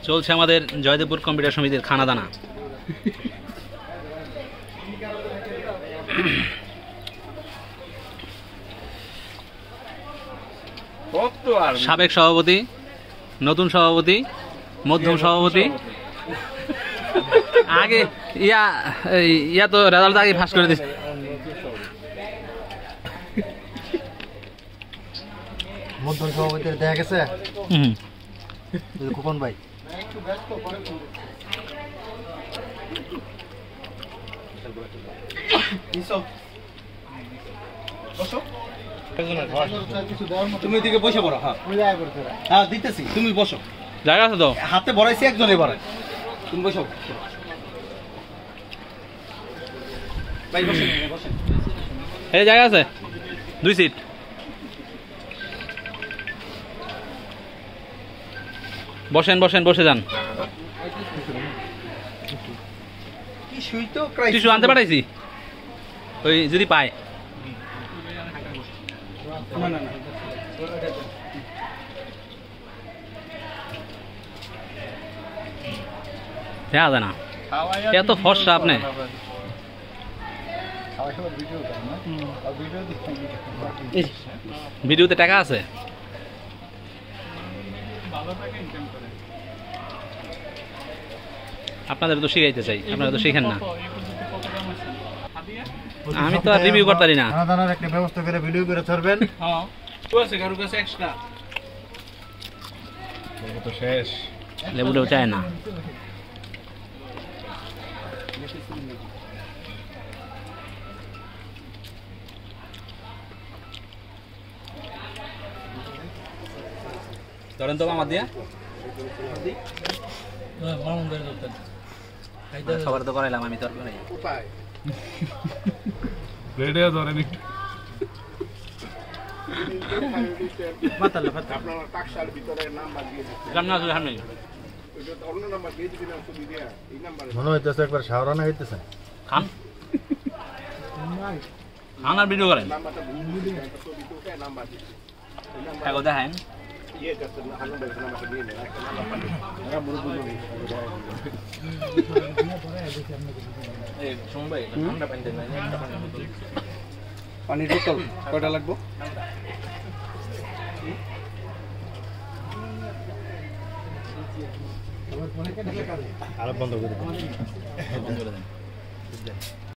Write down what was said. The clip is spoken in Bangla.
চলছে আমাদের জয়দেবপুর কম্পিউটার সমিতির খানা দানা। সাবেক সভাপতি, নতুন সভাপতি, মধ্যম সভাপতি, আগে ইয়া তো রেজাল্ট আগে ফাঁস করে দিচ্ছে। মধ্যম সভাপতির দেখা গেছে খোকন ভাই। তুমি এদিকে বসে পড়ো। হ্যাঁ দিতেছি, তুমি বসো। জায়গা আছে তো? হাতে বড়াইছি, একজনে বড়াই। তুমি বসো। ভাই বসেন, বসেন। এই জায়গা আছে 2 সিট। বসেন বসেন, বসে যান। টিস্যু আনতে পাঠাইছি, ওই যদি পায়। দেখা যায় না, এত ফর্সা আপনি। ভিডিওতে টাকা আছে। আপনাদের তো শিখাইতে চাই, আপনারা তো শিখেন না। আমি তো আর রিভিউ করতে পারি না। দানার একটা ব্যবস্থা করে ভিডিও করে ছাড়বেন। হ্যাঁ তো আছে, কারো কাছে এক্সট্রা লেবু তো শেষ। লেবুটাও চায় না। ধরেন তো আমার দিয়া সবার তো করাইলাম আমি, তোর মনে হইতেছে একবার শাওরানা হইতেছে। খান খান আর ভিডিও করেন। দেখেন পানির বোতল কয়টা লাগবো? আরো বন্ধ করে দেন।